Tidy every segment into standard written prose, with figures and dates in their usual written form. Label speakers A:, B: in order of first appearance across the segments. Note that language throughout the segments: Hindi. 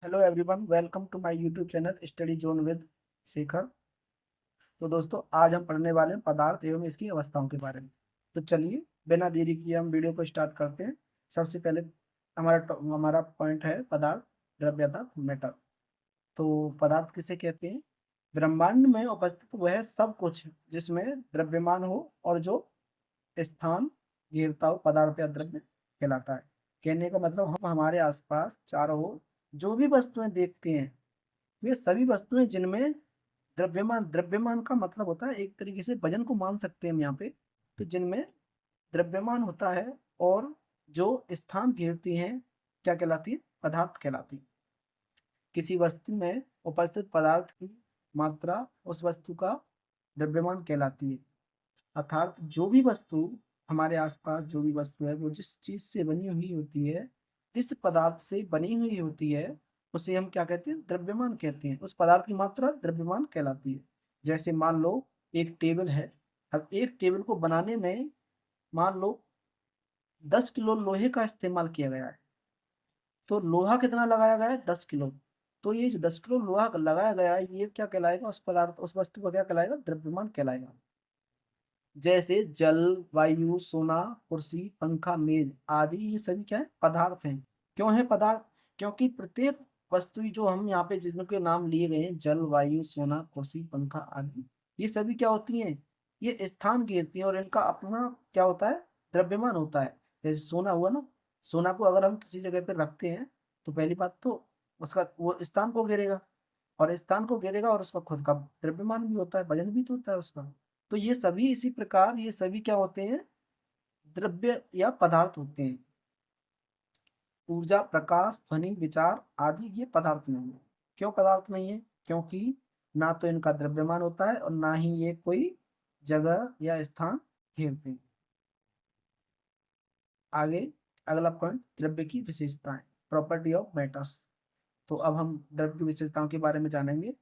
A: Hello everyone, welcome to my YouTube channel study zone with Shekhar. तो दोस्तों, आज हम पढ़ने वाले हैं पदार्थ एवं इसकी अवस्थाओं के बारे में। तो चलिए, बिना देरी किए हम वीडियो को स्टार्ट करते हैं। सबसे पहले हमारा पॉइंट है पदार्थ, द्रव्य अर्थात मैटर। तो पदार्थ किसे कहते हैं? ब्रह्मांड में उपस्थित वह सब कुछ जिसमें द्रव्यमान हो और जो स्थान घेरता हो पदार्थ या द्रव्य कहलाता है। कहने का मतलब, हम हमारे आसपास चारों ओर जो भी वस्तुएं देखते हैं, वे सभी वस्तुएं जिनमें द्रव्यमान द्रव्यमान का मतलब होता है, एक तरीके से वजन को मान सकते हैं हम यहाँ पे। तो जिनमें द्रव्यमान होता है और जो स्थान घेरती हैं, क्या कहलाती है? पदार्थ कहलाती है। किसी वस्तु में उपस्थित पदार्थ की मात्रा उस वस्तु का द्रव्यमान कहलाती है। अर्थात जो भी वस्तु हमारे आसपास, जो भी वस्तु है, वो जिस चीज से बनी हुई होती है, जिस पदार्थ से बनी हुई होती है, उसे हम क्या कहते हैं? द्रव्यमान कहते हैं। उस पदार्थ की मात्रा द्रव्यमान कहलाती है। जैसे मान लो एक टेबल है। अब एक टेबल को बनाने में मान लो 10 किलो लोहे का इस्तेमाल किया गया है। तो लोहा कितना लगाया गया है? 10 किलो। तो ये जो 10 किलो लोहा लगाया गया है, ये क्या कहलाएगा? उस पदार्थ, उस वस्तु का क्या कहलाएगा? द्रव्यमान कहलाएगा। जैसे जल, वायु, सोना, कुर्सी, पंखा, मेज आदि, ये सभी क्या है? पदार्थ हैं। क्यों है पदार्थ? क्योंकि प्रत्येक वस्तु जो हम यहाँ पे जिनके नाम लिए गए हैं, जल, वायु, सोना, कुर्सी, पंखा आदि, ये सभी क्या होती हैं? ये स्थान घेरती हैं और इनका अपना क्या होता है? द्रव्यमान होता है। जैसे सोना हुआ ना, सोना को अगर हम किसी जगह पे रखते हैं, तो पहली बात तो उसका वो स्थान को घेरेगा, और स्थान को घेरेगा और उसका खुद का द्रव्यमान भी होता है, वजन भी तो होता है उसका। तो ये सभी इसी प्रकार, ये सभी क्या होते हैं? द्रव्य या पदार्थ होते हैं। ऊर्जा, प्रकाश, ध्वनि, विचार आदि ये पदार्थ नहीं है। क्यों पदार्थ नहीं है? क्योंकि ना तो इनका द्रव्यमान होता है और ना ही ये कोई जगह या स्थान घेरते हैं। आगे अगला पॉइंट, द्रव्य की विशेषताएं, प्रॉपर्टी ऑफ मैटर्स। तो अब हम द्रव्य की विशेषताओं के बारे में जानेंगे।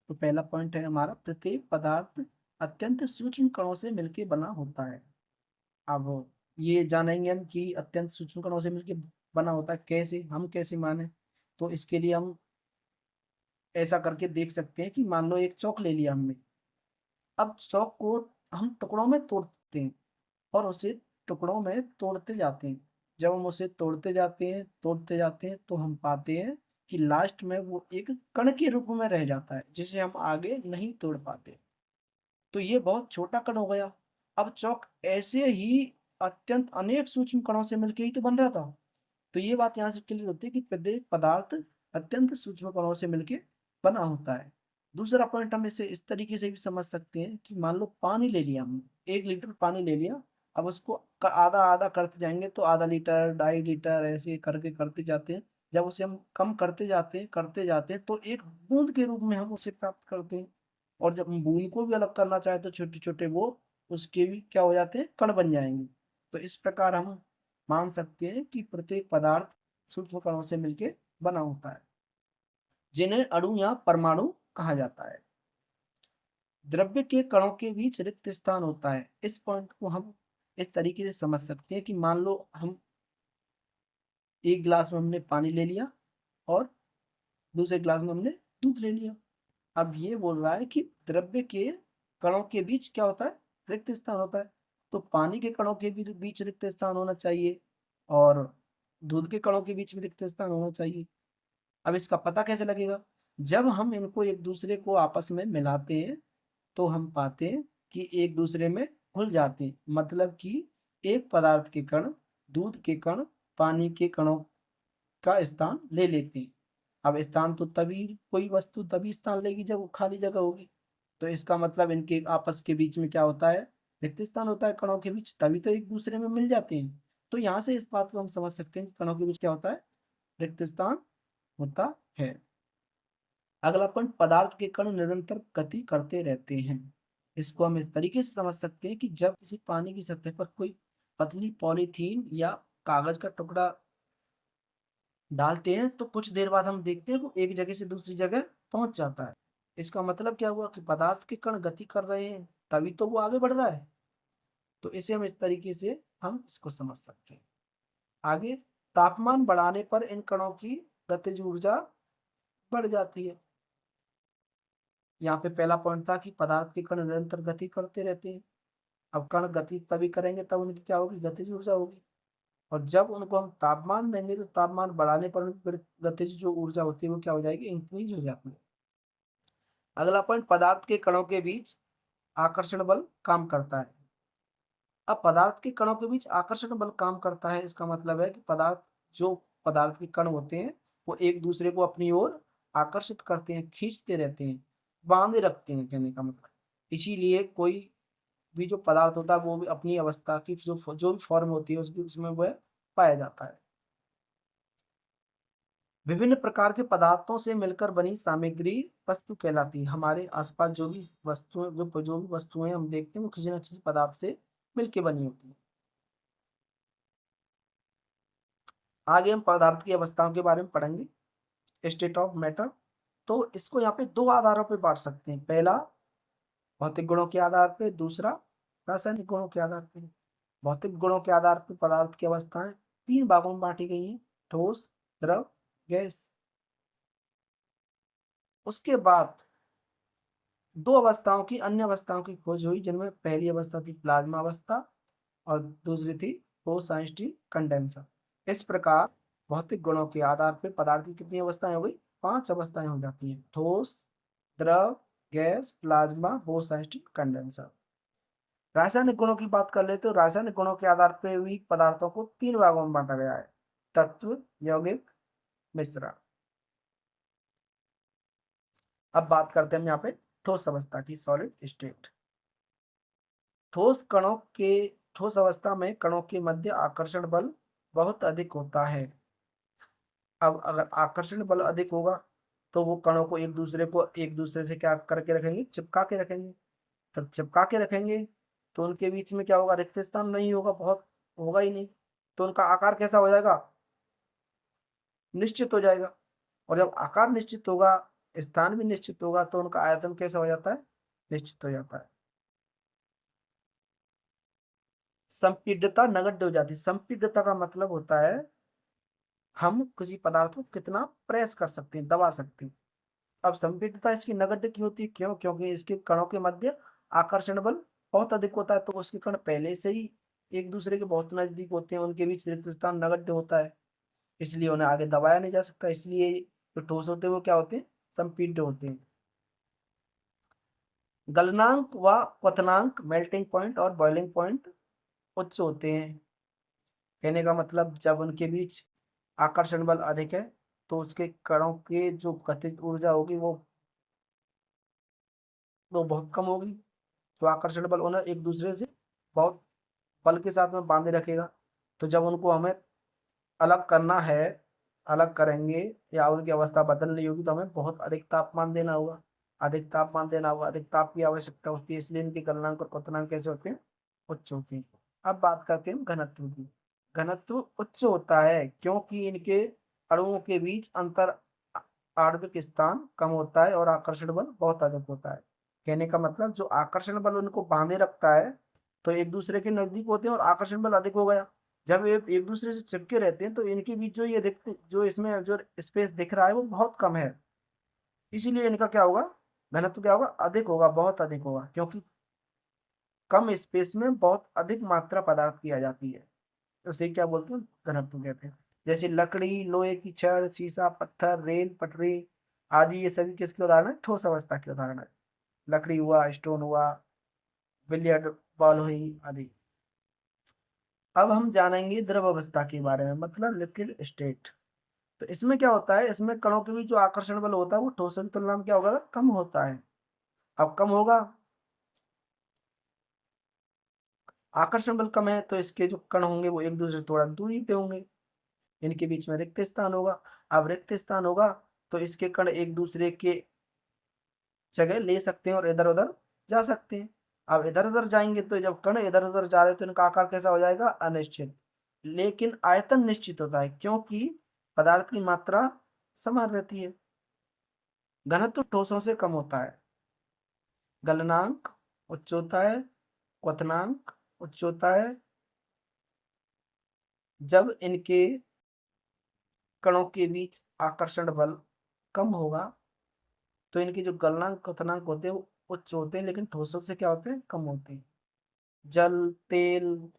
A: तो पहला पॉइंट है हमारा, प्रत्येक पदार्थ अत्यंत सूक्ष्म कणों से मिलकर बना होता है। अब ये जानेंगे हम कि अत्यंत सूक्ष्म कणों से मिलकर बना होता है कैसे, हम कैसे माने। तो इसके लिए हम ऐसा करके देख सकते हैं कि मान लो एक चौक ले लिया हमने। अब चौक को हम टुकड़ों में तोड़ते हैं और उसे टुकड़ों में तोड़ते जाते हैं। जब हम उसे तोड़ते जाते हैं तो हम पाते हैं कि लास्ट में वो एक कण के रूप में रह जाता है, जिसे हम आगे नहीं तोड़ पाते। तो ये बहुत छोटा कण हो गया। अब चौक ऐसे ही अत्यंत अनेक सूक्ष्म कणों से मिलकर ही तो बन रहा था। तो ये बात यहाँ से क्लियर होती है कि प्रत्येक पदार्थ अत्यंत सूक्ष्म कणों से मिलकर बना होता है। दूसरा पॉइंट हम इसे इस तरीके से भी समझ सकते हैं कि मान लो पानी ले लिया हमने, 1 लीटर पानी ले लिया। अब उसको आधा आधा करते जाएंगे तो आधा लीटर, 2.5 लीटर ऐसे करके करते जाते हैं। जब उसे हम कम करते जाते हैं तो एक बूंद के रूप में हम उसे प्राप्त करते हैं। और जब हम बूंद को भी अलग करना चाहे तो छोटे छोटे वो उसके भी क्या हो जाते हैं? कण बन जाएंगे। तो इस प्रकार हम मान सकते हैं कि प्रत्येक पदार्थ सूक्ष्म कणों से मिलकर बना होता है, जिन्हें अणु या परमाणु कहा जाता है। द्रव्य के कणों के बीच रिक्त स्थान होता है। इस पॉइंट को हम इस तरीके से समझ सकते हैं कि मान लो हम एक गिलास में हमने पानी ले लिया और दूसरे गिलास में हमने दूध ले लिया। अब ये बोल रहा है कि द्रव्य के कणों के बीच क्या होता है? रिक्त स्थान होता है। तो पानी के कणों के भी बीच रिक्त स्थान होना चाहिए और दूध के कणों के बीच में रिक्त स्थान होना चाहिए। अब इसका पता कैसे लगेगा? जब हम इनको एक दूसरे को आपस में मिलाते हैं तो हम पाते हैं कि एक दूसरे में घुल जाते हैं। मतलब कि एक पदार्थ के कण, दूध के कण, पानी के कणों का स्थान ले लेते हैं। अब स्थान तो तभी, कोई वस्तु तभी स्थान लेगी जब वो खाली जगह होगी। तो इसका मतलब इनके आपस के बीच में क्या होता है? रिक्त स्थान होता है कणों के बीच, तभी तो एक दूसरे में मिल जाते हैं। तो यहाँ से इस बात को हम समझ सकते हैं कि कणों के बीच क्या होता है? रिक्त स्थान होता है। अगला पॉइंट, पदार्थ के कण निरंतर गति करते रहते हैं। इसको हम इस तरीके से समझ सकते हैं कि जब किसी पानी की सतह पर कोई पतली पॉलीथीन या कागज का टुकड़ा डालते हैं तो कुछ देर बाद हम देखते हैं वो एक जगह से दूसरी जगह पहुंच जाता है। इसका मतलब क्या हुआ? कि पदार्थ के कण गति कर रहे हैं, तभी तो वो आगे बढ़ रहा है। तो इसे हम इस तरीके से हम इसको समझ सकते हैं। आगे, तापमान बढ़ाने पर इन कणों की गतिज ऊर्जा बढ़ जाती है। यहाँ पे पहला पॉइंट था कि पदार्थ के कण निरंतर गति करते रहते हैं। अब कण गति तभी करेंगे तब उनकी क्या होगी, गतिज ऊर्जा होगी। और जब उनको हम तापमान देंगे तो तापमान बढ़ाने पर उनकी गतिज जो ऊर्जा होती है वो क्या हो जाएगी, इंक्रीज हो जाती है। अगला पॉइंट, पदार्थ के कणों के बीच आकर्षण बल काम करता है। अब पदार्थ के कणों के बीच आकर्षण बल काम करता है, इसका मतलब है कि पदार्थ के कण होते हैं वो एक दूसरे को अपनी ओर आकर्षित करते हैं, खींचते रहते हैं, बांधे रखते हैं, कहने का मतलब। इसीलिए कोई भी जो पदार्थ होता है वो भी अपनी अवस्था की जो भी फॉर्म होती है उसकी उसमें वह पाया जाता है। विभिन्न प्रकार के पदार्थों से मिलकर बनी सामग्री वस्तु कहलाती है। हमारे आसपास जो भी वस्तुएं जो भी वस्तुएं हम देखते हैं वो किसी न किसी पदार्थ से मिलकर बनी होती है। आगे हम पदार्थ की अवस्थाओं के बारे में पढ़ेंगे, स्टेट ऑफ मैटर। तो इसको यहाँ पे दो आधारों पे बांट सकते हैं, पहला भौतिक गुणों के आधार पे, दूसरा रासायनिक गुणों के आधार पे। भौतिक गुणों के आधार पर पदार्थ की अवस्थाएं तीन भागों में बांटी गई हैं, ठोस, द्रव, गैस। उसके बाद दो अवस्थाओं की अन्य अवस्थाओं की खोज हुई, जिनमें पहली अवस्था थी प्लाज्मा अवस्था और दूसरी थी पोस्ट आइंस्टीन कंडेंसर। इस प्रकार भौतिक गुणों के आधार पर पदार्थ की कितनी अवस्थाएं हो गई, पांच अवस्थाएं हो जाती हैं, ठोस, द्रव, gas, plasma, Bose Einstein condenser. रासायनिक गुणों की बात कर ले तो रासायनिक गुणों के आधार पर भी पदार्थों को तीन भागों में बांटा गया है, तत्व, यौगिक, मिश्रण। अब बात करते हैं हम यहाँ पे ठोस अवस्था की, सॉलिड स्टेट। ठोस कणों के ठोस अवस्था में कणों के मध्य आकर्षण बल बहुत अधिक होता है। अब अगर आकर्षण बल अधिक होगा तो वो कणों को एक दूसरे से क्या करके रखेंगे, चिपका के रखेंगे। जब चिपका के रखेंगे तो उनके बीच में क्या होगा, रिक्त स्थान नहीं होगा, बहुत होगा ही नहीं। तो उनका आकार कैसा हो जाएगा, निश्चित हो जाएगा। और जब आकार निश्चित होगा, स्थान भी निश्चित होगा, तो उनका आयतन कैसा हो जाता है, निश्चित हो जाता है। संपीड्यता नगण्य हो जाती है। संपीड्यता का मतलब होता है हम किसी पदार्थ को कितना प्रेस कर सकते हैं, दबा सकते हैं। अब संपीड्यता इसकी नगण्य की होती है, क्यों, क्योंकि इसके कणों के मध्य आकर्षण बल बहुत अधिक होता है, तो उसके कण पहले से ही एक दूसरे के बहुत नजदीक होते हैं, उनके बीच रिक्त स्थान नगण्य होता है, इसलिए उन्हें आगे दबाया नहीं जा सकता। इसलिए जो ठोस होते हैं वो क्या होते हैं, संपीड्य होते हैं। गलनांक व क्वथनांक, मेल्टिंग पॉइंट और बॉइलिंग पॉइंट उच्च होते हैं। कहने का मतलब जब उनके बीच आकर्षण बल अधिक है तो उसके कणों के जो गतिज ऊर्जा होगी वो बहुत कम होगी। जो आकर्षण बल उन्हें एक दूसरे से बहुत बल के साथ में बांधे रखेगा। तो जब उनको हमें अलग करना है, अलग करेंगे या उनकी अवस्था बदलनी होगी तो हमें बहुत अधिक तापमान देना होगा, अधिक ताप की आवश्यकता होती है। इसलिए इनके गलनांक और क्वथनांक कैसे होते हैं, उच्च होते हैं। अब बात करते हैं घनत्व की। घनत्व उच्च होता है क्योंकि इनके अणुओं के बीच अंतर आणविक स्थान कम होता है और आकर्षण बल बहुत अधिक होता है। कहने का मतलब जो आकर्षण बल उनको बांधे रखता है तो एक दूसरे के नजदीक होते हैं और आकर्षण बल अधिक हो गया। जब ये एक दूसरे से चिपके रहते हैं तो इनके बीच जो ये रिक्त जो इसमें जो स्पेस दिख रहा है वो बहुत कम है, इसीलिए इनका क्या होगा, घनत्व क्या होगा, अधिक होगा, बहुत अधिक होगा, क्योंकि कम स्पेस में बहुत अधिक मात्रा पदार्थ की आ जाती है। तो उसे क्या बोलते हैं, घनत्व कहते हैं। जैसे लकड़ी, लोहे की छड़, शीशा, पत्थर, रेल पटरी आदि, ये सभी किसके उदाहरण है, ठोस अवस्था के उदाहरण है। लकड़ी हुआ, स्टोन हुआ, बिलियर्ड बॉल हुई आदि। अब हम जानेंगे द्रव अवस्था के बारे में, मतलब लिक्विड स्टेट। तो इसमें क्या होता है, इसमें कणों के बीच जो आकर्षण बल होता है वो ठोसों की तुलना में क्या होगा, कम होता है। अब कम होगा, आकर्षण बल कम है तो इसके जो कण होंगे वो एक दूसरे से थोड़ा दूरी पे होंगे, इनके बीच में रिक्त स्थान होगा। अब रिक्त स्थान होगा तो इसके कण एक दूसरे के जगह ले सकते हैं और इधर उधर जा सकते हैं। अब इधर उधर जाएंगे तो जब कण इधर उधर जा रहे हैं तो इनका आकार कैसा हो जाएगा, अनिश्चित। लेकिन आयतन निश्चित होता है क्योंकि पदार्थ की मात्रा समान रहती है। घनत्व ठोसों से कम होता है। गलनांक उच्च होता है, क्वथनांक उच्च होता है जब इनके कणों के बीच आकर्षण बल कम होगा तो इनके जो गलनांक क्वथनांक होते हैं वो उच्च होते हैं, लेकिन ठोसों से क्या होते हैं, कम होते हैं। जल, तेल,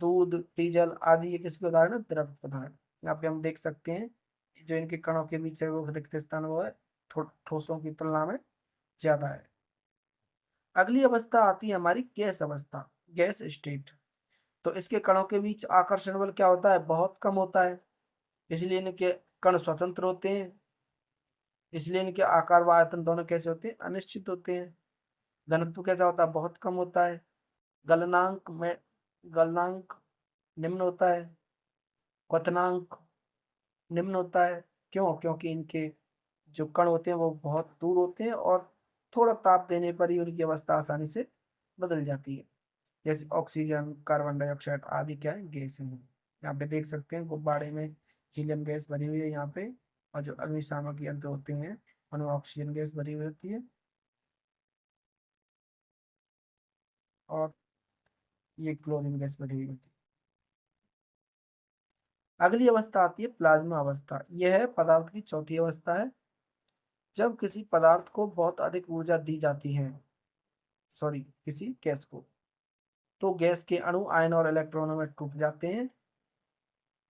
A: दूध, डीजल आदि ये किसके उदाहरण है, द्रव पदार्थ। यहाँ पे हम देख सकते हैं जो इनके कणों के बीच है वो रिक्त स्थान वो है ठोसों की तुलना में ज्यादा है। अगली अवस्था आती है हमारी गैस अवस्था, गैस स्टेट। तो इसके कणों के बीच आकर्षण बल क्या होता है, बहुत कम होता है, इसलिए इनके कण स्वतंत्र होते हैं, इसलिए इनके आकार व आयतन दोनों कैसे होते हैं, अनिश्चित होते हैं। घनत्व कैसा होता है, बहुत कम होता है। गलनांक निम्न होता है, क्वथनांक निम्न होता है। क्यों, क्योंकि इनके जो कण होते हैं वो बहुत दूर होते हैं और थोड़ा ताप देने पर ही उनकी अवस्था आसानी से बदल जाती है। जैसे ऑक्सीजन, कार्बन डाइऑक्साइड आदि क्या है, गैस है। यहाँ पे देख सकते हैं गुब्बारे में हीलियम गैस भरी हुई है यहाँ पे, और जो अग्निशामक यंत्र होते हैं उनमें ऑक्सीजन गैस भरी हुई होती है, और ये क्लोरीन गैस भरी हुई होती है। अगली अवस्था आती है प्लाज्मा अवस्था। यह है पदार्थ की चौथी अवस्था है। जब किसी पदार्थ को बहुत अधिक ऊर्जा दी जाती है, सॉरी किसी गैस को, तो गैस के अणु आयन और इलेक्ट्रॉनों में टूट जाते हैं।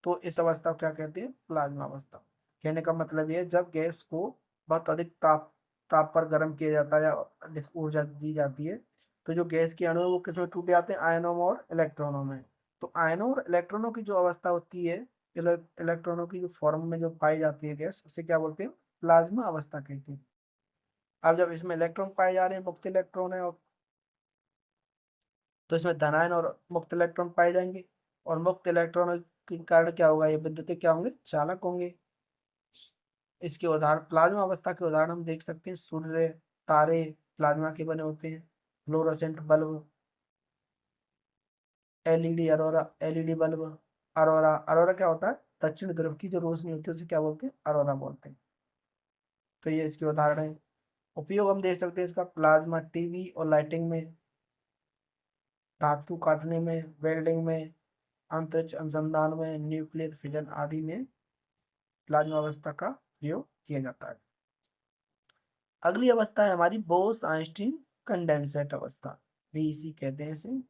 A: तो इस अवस्था को क्या कहते हैं, प्लाज्मा अवस्था। कहने का मतलब यह है जब गैस को बहुत अधिक ताप पर गर्म किया जाता है या अधिक ऊर्जा दी जाती है, तो जो गैस के अणु है वो किसमें टूट जाते हैं, आयनों में और इलेक्ट्रॉनों में। तो आयनों और इलेक्ट्रॉनों की जो अवस्था होती है, इलेक्ट्रॉनों की जो फॉर्म में जो पाई जाती है गैस, उसे क्या बोलते हैं, प्लाज्मा अवस्था कहते हैं। अब जब इसमें इलेक्ट्रॉन पाए जा रहे हैं, मुक्त इलेक्ट्रॉन है, तो इसमें धनायन और मुक्त इलेक्ट्रॉन पाए जाएंगे, और मुक्त इलेक्ट्रॉन के कारण क्या होगा, ये विद्युत क्या होंगे, चालक होंगे। इसके उदाहरण, प्लाज्मा अवस्था के उदाहरण हम देख सकते हैं, सूर्य, तारे प्लाज्मा के बने होते हैं, fluorescent bulb, LED Arora, LED bulb, Arora. Arora क्या होता है, दक्षिण ध्रुव की जो रोशनी होती है उसे क्या बोलते हैं, अरोरा बोलते हैं। तो ये इसके उदाहरण है। उपयोग हम देख सकते हैं इसका, प्लाज्मा टीवी और लाइटिंग में, धातु काटने में, वेल्डिंग में, अंतरिक्ष अनुसंधान में, न्यूक्लियर फिजन आदि में प्लाज्मा अवस्था का प्रयोग किया जाता है। अगली अवस्था है हमारी बोस आइंस्टीन कंडेंसेट अवस्था, बीईसी कहते हैं इसे।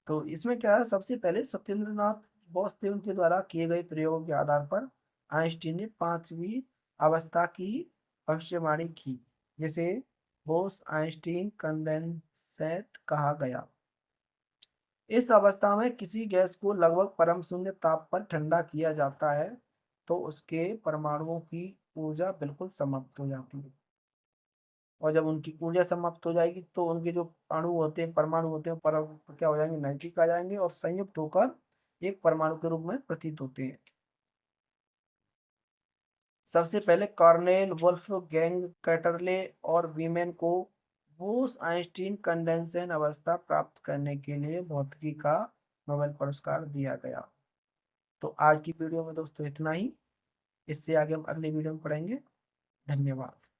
A: तो इसमें क्या है, सबसे पहले सत्येंद्रनाथ बोस थे, उनके द्वारा किए गए प्रयोगों के आधार पर आइंस्टीन ने पांचवी अवस्था की भविष्यवाणी की, जिसे बोस आइंस्टीन कंडेंसेट कहा गया। इस अवस्था में किसी गैस को लगभग परम शून्य ताप पर ठंडा किया जाता है, तो उसके परमाणुओं की ऊर्जा बिल्कुल समाप्त हो जाती है। और जब उनकी ऊर्जा समाप्त हो जाएगी तो उनके जो अणु होते हैं, परमाणु होते हैं, क्या हो जाएंगे, नजदीक आ जाएंगे और संयुक्त होकर एक परमाणु के रूप में प्रतीत होते हैं। सबसे पहले कॉर्नेल, वुल्फगैंग कैटरले और वीमेन को बोस आइंस्टीन कंडेंसेशन अवस्था प्राप्त करने के लिए भौतिकी का नोबेल पुरस्कार दिया गया। तो आज की वीडियो में दोस्तों इतना ही। इससे आगे हम अगली वीडियो में पढ़ेंगे। धन्यवाद।